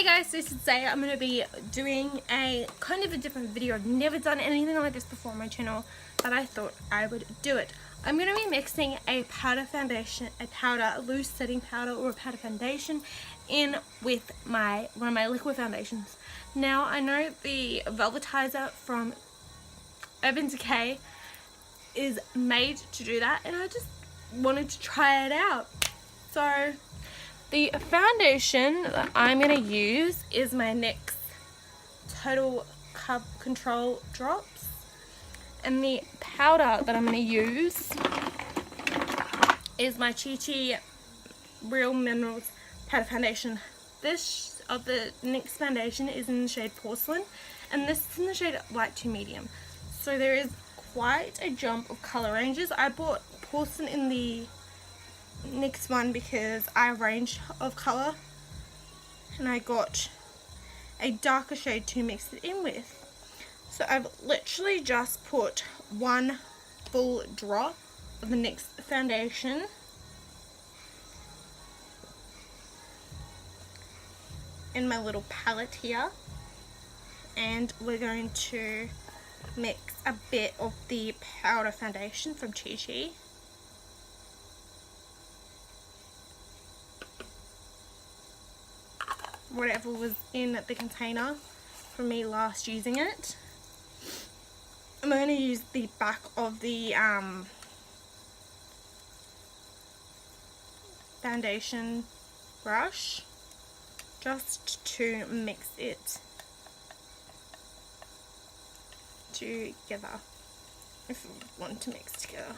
Hey guys, so today I'm going to be doing a kind of a different video. I've never done anything like this before on my channel, but I thought I would do it. I'm going to be mixing a powder foundation, a loose setting powder or a powder foundation in with one of my liquid foundations. Now I know the Velvetizer from Urban Decay is made to do that, and I just wanted to try it out. So the foundation that I'm going to use is my NYX Total Cup Control Drops. And the powder that I'm going to use is my Chi Chi Real Minerals Powder Foundation. This of the NYX foundation is in the shade Porcelain, and this is in the shade Light to Medium. So there is quite a jump of colour ranges. I bought Porcelain in the NYX one because I have a range of colour, and I got a darker shade to mix it in with. So I've literally just put one full drop of the NYX foundation in my little palette here, and we're going to mix a bit of the powder foundation from Chi Chi. Whatever was in the container from me last using it. I'm going to use the back of the foundation brush just to mix it together, if you want to mix together.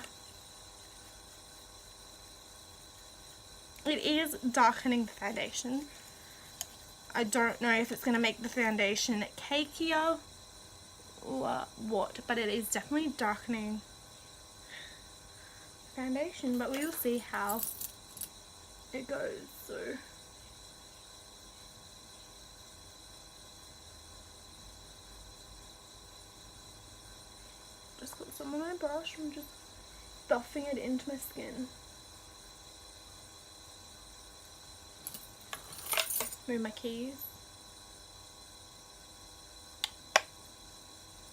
It is darkening the foundation. I don't know if it's going to make the foundation cakier or what, but it is definitely darkening the foundation, but we will see how it goes. So just got some on my brush from just buffing it into my skin. Move my keys.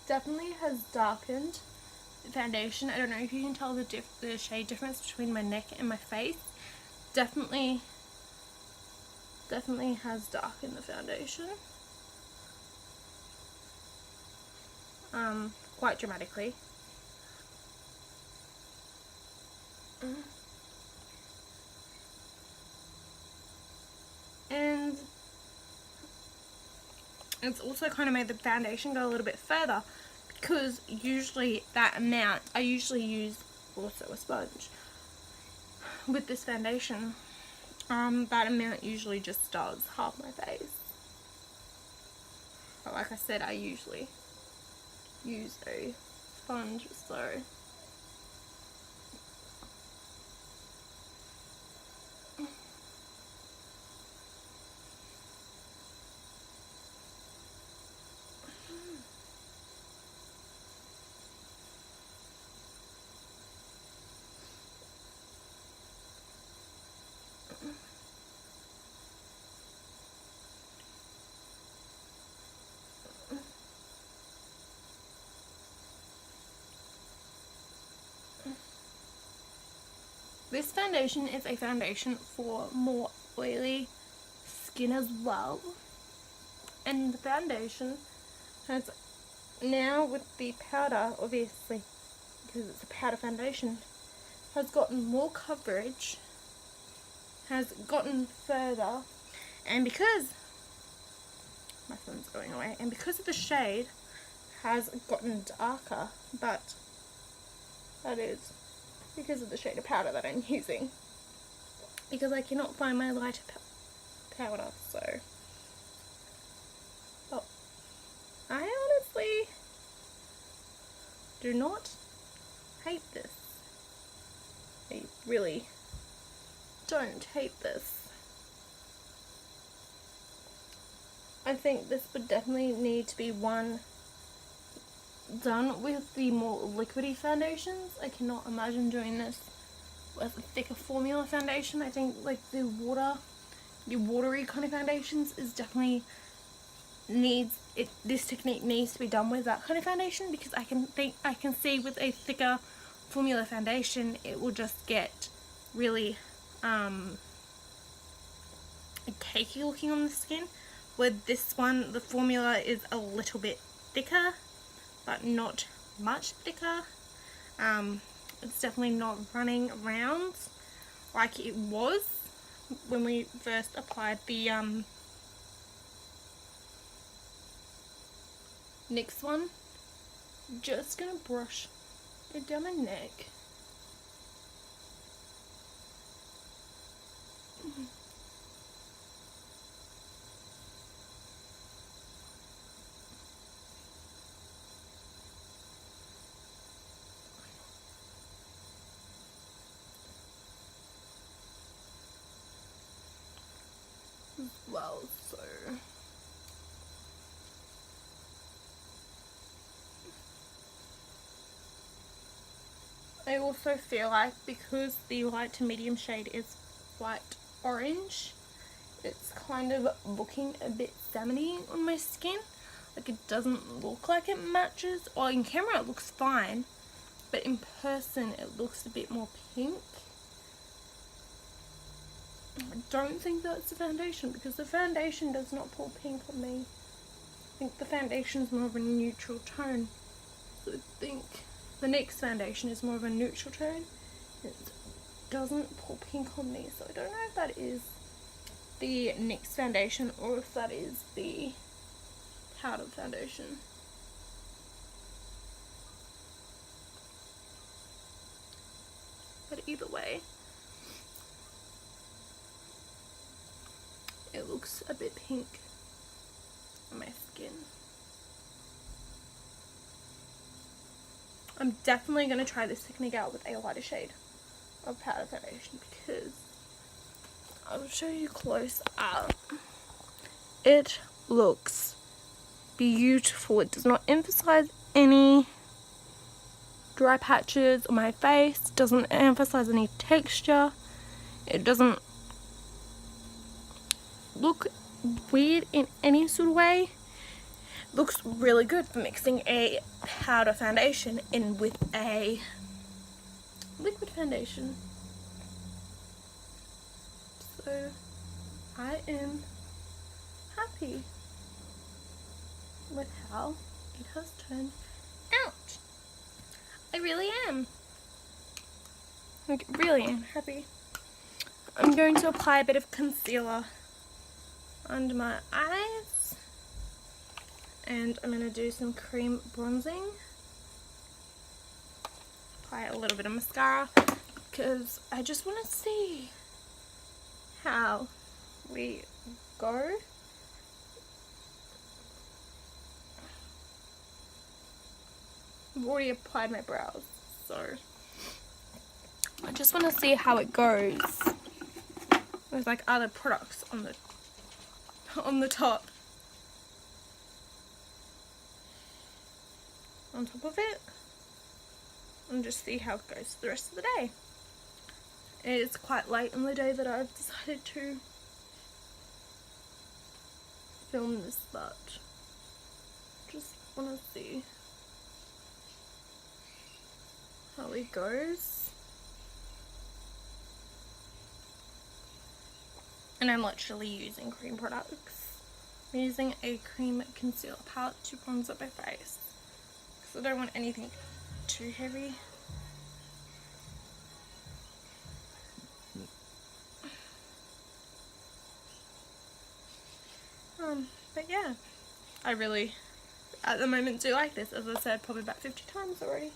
Definitely has darkened the foundation. I don't know if you can tell the shade difference between my neck and my face. Definitely has darkened the foundation. Quite dramatically. And it's also kind of made the foundation go a little bit further, because usually that amount, I usually use also a sponge with this foundation. That amount usually just does half my face. But like I said, I usually use a sponge, so this foundation is a foundation for more oily skin as well. And the foundation has, now with the powder, obviously, because it's a powder foundation, has gotten more coverage, has gotten further, and because my phone's going away, and because of the shade, has gotten darker, but that is because of the shade of powder that I'm using, because I cannot find my lighter powder. So, oh, I honestly do not hate this. I really don't hate this. I think this would definitely need to be one done with the more liquidy foundations. I cannot imagine doing this with a thicker formula foundation. I think like the water your watery kind of foundations is definitely needs it. This technique needs to be done with that kind of foundation, because I can see with a thicker formula foundation it will just get really cakey looking on the skin. With this one, the formula is a little bit thicker, but not much thicker. It's definitely not running around like it was when we first applied the next one. Just gonna brush it down my neck. Well, so I also feel like because the light to medium shade is quite orange, it's kind of looking a bit salmony on my skin. Like, it doesn't look like it matches, or in camera it looks fine, but in person it looks a bit more pink. I don't think that's the foundation, because the foundation does not pull pink on me. I think the foundation is more of a neutral tone. So I think the NYX foundation is more of a neutral tone. It doesn't pull pink on me, so I don't know if that is the NYX foundation or if that is the powder foundation. But either way, it looks a bit pink on my skin. I'm definitely going to try this technique out with a lighter shade of powder foundation, because I'll show you close up. It looks beautiful. It does not emphasize any dry patches on my face. It doesn't emphasize any texture. It doesn't look weird in any sort of way. It looks really good for mixing a powder foundation in with a liquid foundation. So I am happy with how it has turned out. I really am. Like, really am happy. I'm going to apply a bit of concealer under my eyes, and I'm going to do some cream bronzing. Apply a little bit of mascara, because I just want to see how we go. I've already applied my brows, so I just want to see how it goes with like other products on the top, on top of it, and just see how it goes for the rest of the day. It's quite late in the day that I've decided to film this, but just want to see how it goes. And I'm literally using cream products. I'm using a cream concealer palette to bronze up my face, because I don't want anything too heavy. But yeah, I really, at the moment, do like this. As I said, probably about 50 times already.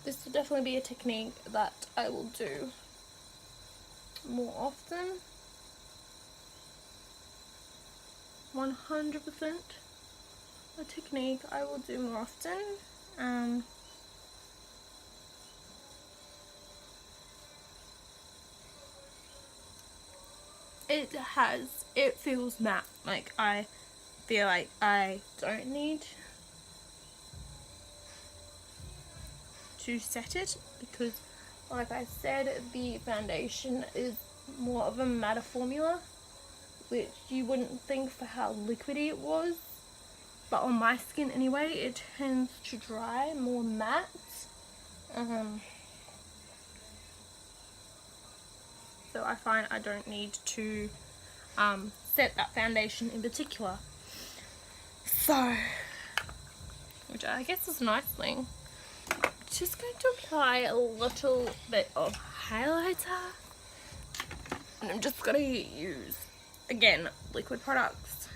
This will definitely be a technique that I will do more often. 100% a technique I will do more often. It feels matte. Like, I feel like I don't need to set it, because like I said, the foundation is more of a matte formula, which you wouldn't think for how liquidy it was, but on my skin anyway, it tends to dry more matte. So I find I don't need to set that foundation in particular. So, which I guess is a nice thing. Just going to apply a little bit of highlighter, and I'm just going to use, again, liquid products.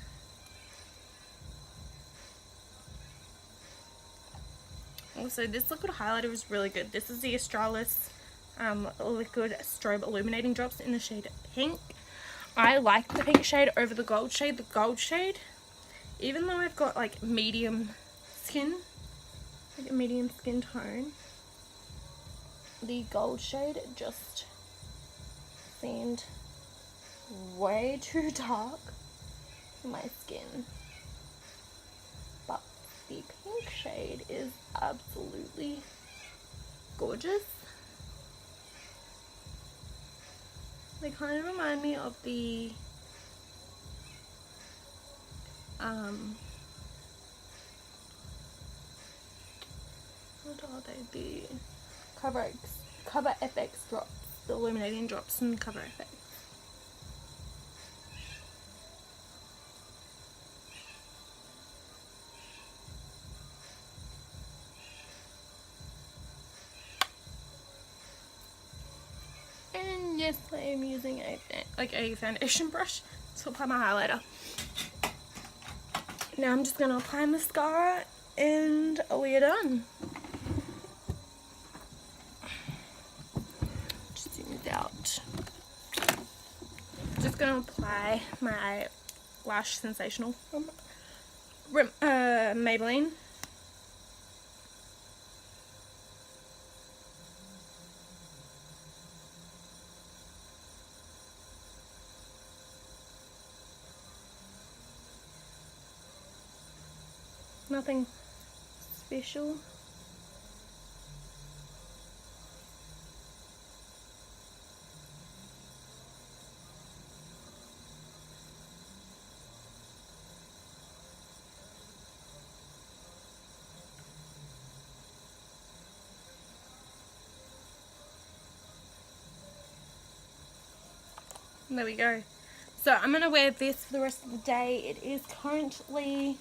Also, this liquid highlighter is really good. This is the Australis liquid strobe illuminating drops in the shade pink. I like the pink shade over the gold shade. The gold shade, even though I've got like medium skin, like a medium skin tone, the gold shade just seemed way too dark for my skin. But the pink shade is absolutely gorgeous. They kind of remind me of the what are they? The Cover FX drops, the illuminating drops from Cover FX. And yes, I am using a foundation brush to apply my highlighter. Now I'm just gonna apply mascara and we are done. Just zoom it out. Just gonna apply my Lash Sensational from Maybelline. Nothing special. There we go. So I'm going to wear this for the rest of the day. It is currently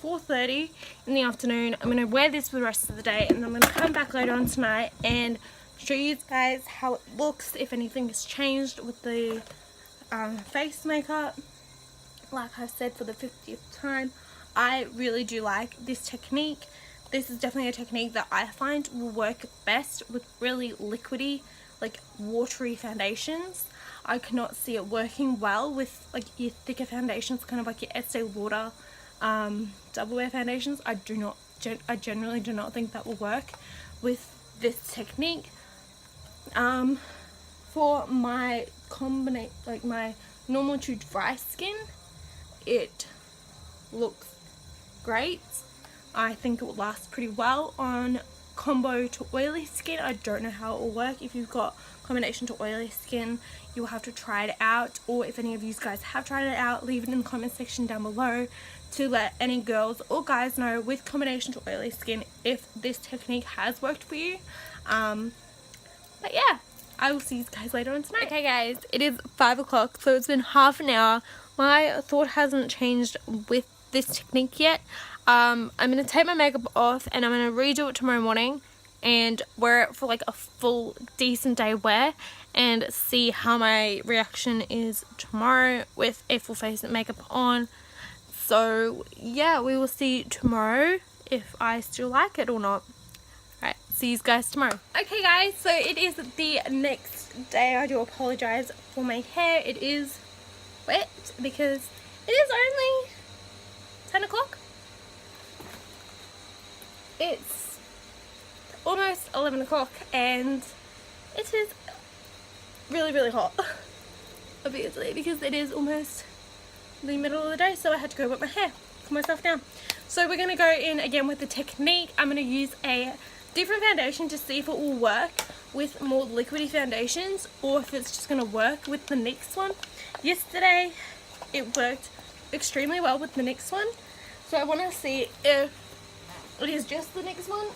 4:30 in the afternoon. I'm going to wear this for the rest of the day, and I'm going to come back later on tonight and show you guys how it looks, if anything has changed with the face makeup. Like I said for the 50th time, I really do like this technique. This is definitely a technique that I find will work best with really liquidy, like watery foundations. I cannot see it working well with like your thicker foundations, kind of like your Estee Lauder double wear foundations. I generally do not think that will work with this technique. For my my normal to dry skin, it looks great. I think it will last pretty well on combo to oily skin. I don't know how it will work. If you've got combination to oily skin, you'll have to try it out, or if any of you guys have tried it out, leave it in the comment section down below to let any girls or guys know with combination to oily skin if this technique has worked for you. But yeah, I will see you guys later on tonight. Okay guys, it is 5 o'clock, so it's been half an hour. My thought hasn't changed with this technique yet. I'm going to take my makeup off and I'm going to redo it tomorrow morning and wear it for like a full decent day wear and see how my reaction is tomorrow with a full face of makeup on. So yeah, we will see tomorrow if I still like it or not. Alright, see you guys tomorrow. Okay guys, so it is the next day. I do apologize for my hair. It is wet because it is only 10 o'clock. It's almost 11 o'clock and it is really hot, obviously, because it is almost the middle of the day, so I had to go wet my hair, cool myself down. So we're going to go in again with the Technique. I'm going to use a different foundation to see if it will work with more liquidy foundations or if it's just going to work with the NYX one. Yesterday it worked extremely well with the NYX one, so I want to see if it is just the NYX one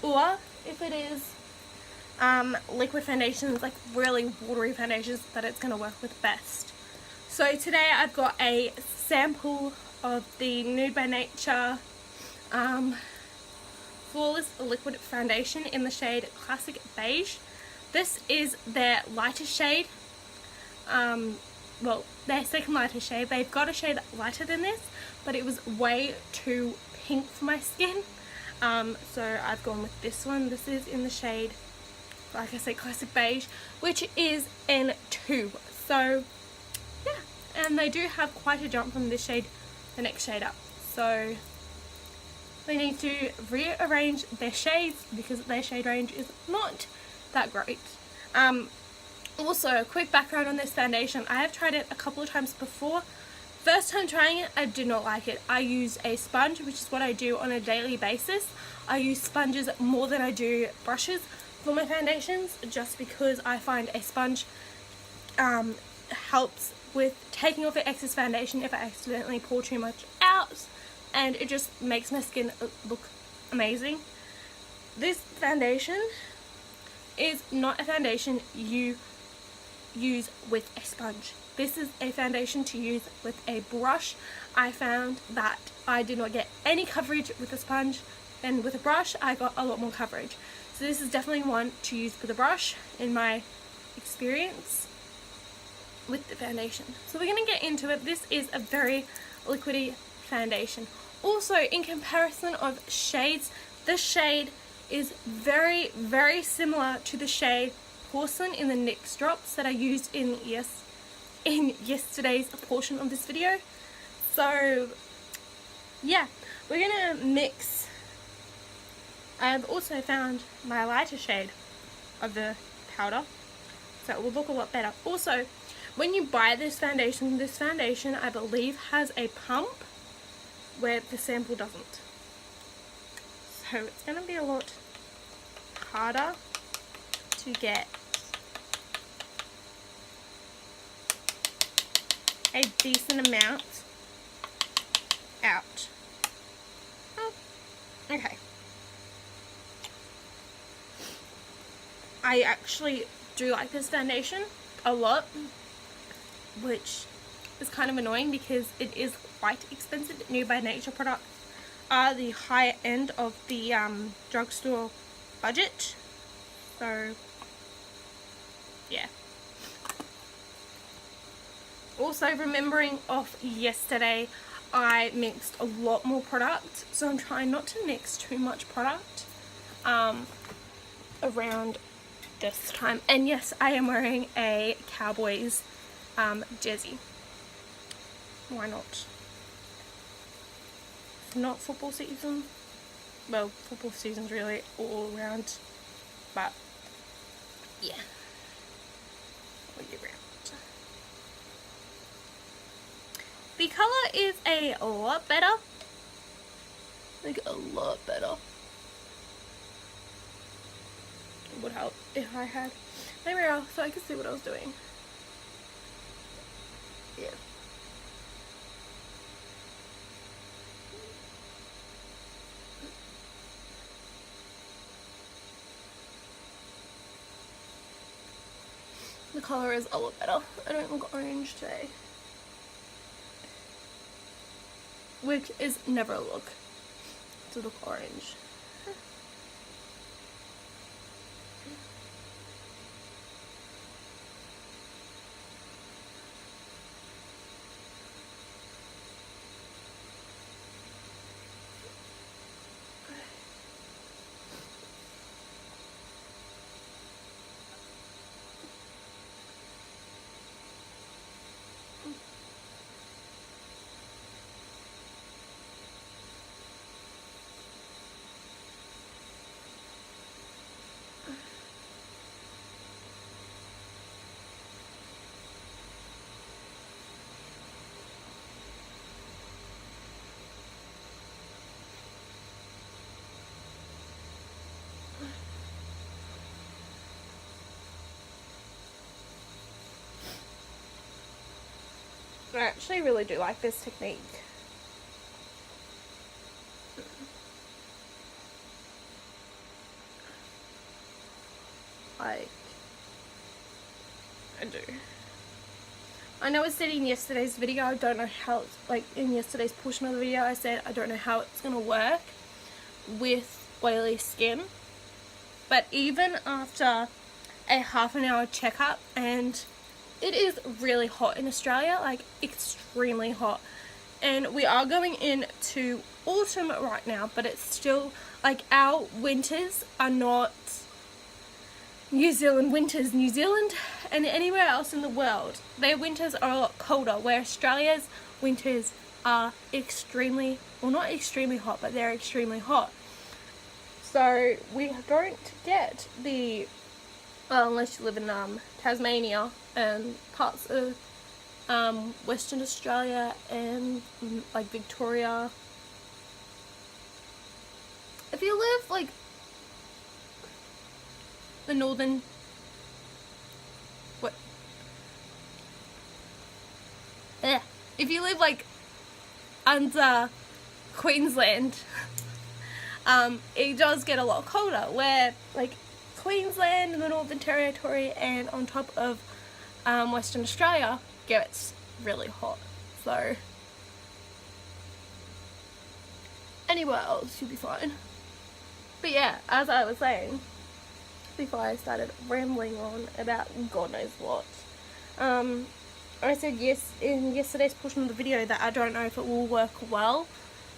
or if it is liquid foundations, like really watery foundations, that it's going to work with best. So today I've got a sample of the Nude by Nature Flawless Liquid Foundation in the shade Classic Beige. This is their lighter shade, well, their second lighter shade. They've got a shade lighter than this, but it was way too pink for my skin, so I've gone with this one. This is in the shade, like I said, Classic Beige, which is in 2. So yeah, and they do have quite a jump from this shade, the next shade up, so they need to rearrange their shades because their shade range is not that great. Also, a quick background on this foundation. I have tried it a couple of times before. First time trying it, I did not like it. I use a sponge, which is what I do on a daily basis. I use sponges more than I do brushes for my foundations, just because I find a sponge helps with taking off the excess foundation if I accidentally pour too much out, and it just makes my skin look amazing. This foundation is not a foundation you use with a sponge. This is a foundation to use with a brush. I found that I did not get any coverage with a sponge, and with a brush I got a lot more coverage. So this is definitely one to use with a brush in my experience with the foundation. So we're going to get into it. This is a very liquidy foundation. Also, in comparison of shades, this shade is very, very similar to the shade Porcelain in the NYX drops that I used in yesterday's portion of this video. So yeah, we're going to mix. I've also found my lighter shade of the powder, so it will look a lot better. Also, when you buy this foundation I believe has a pump where the sample doesn't. So it's going to be a lot harder to get a decent amount out. Oh, okay. I actually do like this foundation a lot, which is kind of annoying because it is quite expensive. Nude by Nature products are the higher end of the drugstore budget, so yeah. Also, remembering off yesterday, I mixed a lot more product, so I'm trying not to mix too much product around this time. And yes, I am wearing a Cowboys jersey. Why not? It's not football season. Well, football season's really all around, but yeah, all year round. The colour is a lot better. Like a lot better. It would help if I had my mirror so I could see what I was doing. Yeah. The colour is a lot better. I don't look orange today, which is never a look to look orange. I actually really do like this technique. Like, I do. I know I said in yesterday's video, I don't know how it's, like in yesterday's portion of the video, I said I don't know how it's going to work with oily skin. But even after a half an hour checkup, and it is really hot in Australia, like extremely hot. And we are going into autumn right now, but it's still, like, our winters are not New Zealand winters. New Zealand and anywhere else in the world, their winters are a lot colder, where Australia's winters are extremely, well, not extremely hot, but they're extremely hot. So we don't get the, well, unless you live in Tasmania and parts of Western Australia and like Victoria. If you live like the northern, what? If you live like under Queensland, it does get a lot colder, where like Queensland and the Northern Territory and on top of Western Australia gets really hot. So anywhere else you'll be fine. But yeah, as I was saying before I started rambling on about God knows what, I said yes in yesterday's portion of the video that I don't know if it will work well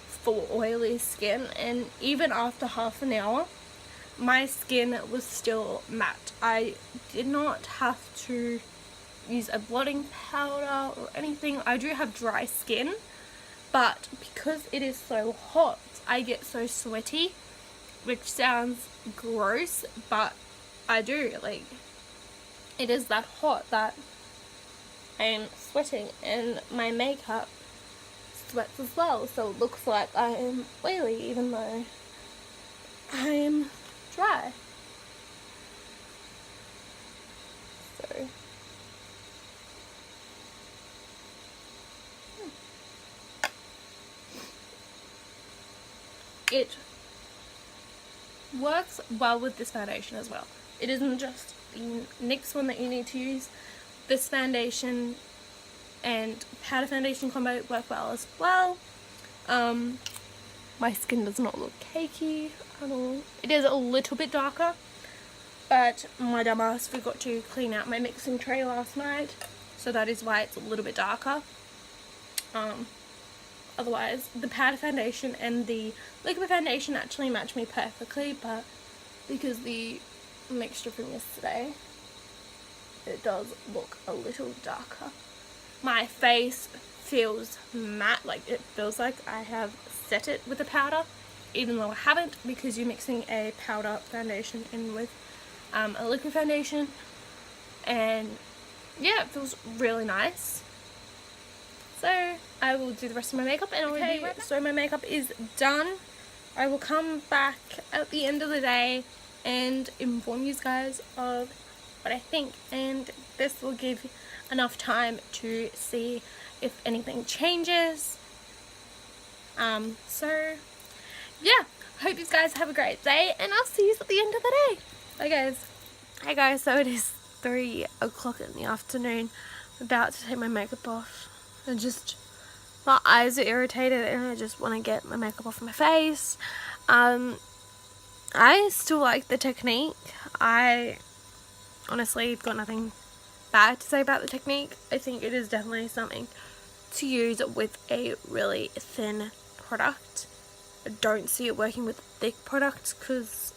for oily skin, and even after half an hour my skin was still matte. I did not have to use a blotting powder or anything. I do have dry skin, but because it is so hot I get so sweaty, which sounds gross, but I do, like, it is that hot that I am sweating, and my makeup sweats as well, so it looks like I am oily even though I am dry. So it works well with this foundation as well. It isn't just the next one that you need to use. This foundation and powder foundation combo work well as well. My skin does not look cakey at all. It is a little bit darker, but my dumbass forgot to clean out my mixing tray last night, so that is why it's a little bit darker. Otherwise, the powder foundation and the liquid foundation actually match me perfectly, but because the mixture from yesterday, it does look a little darker. My face feels matte, like it feels like I have set it with a powder, even though I haven't, because you're mixing a powder foundation in with a liquid foundation, and yeah, it feels really nice. So I will do the rest of my makeup, and okay, right so my makeup is done. I will come back at the end of the day and inform you guys of what I think, and this will give enough time to see if anything changes. So yeah, hope you guys have a great day, and I'll see you at the end of the day. Bye guys. Hey guys, so it is 3 o'clock in the afternoon. I'm about to take my makeup off. And just, my eyes are irritated and I just want to get my makeup off my face. I still like the technique. I honestly have got nothing bad to say about the technique. I think it is definitely something to use with a really thin product. I don't see it working with thick products, because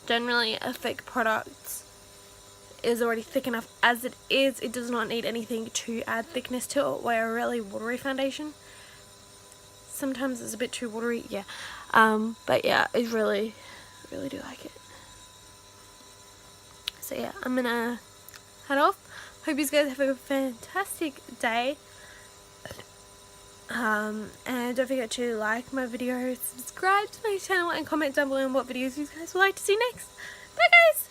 generally a thick product is already thick enough as it is. It does not need anything to add thickness to it, where a really watery foundation sometimes it's a bit too watery, yeah. But yeah, I really do like it. So yeah, I'm gonna head off. Hope you guys have a fantastic day, and don't forget to like my videos, subscribe to my channel, and comment down below on what videos you guys would like to see next. Bye guys!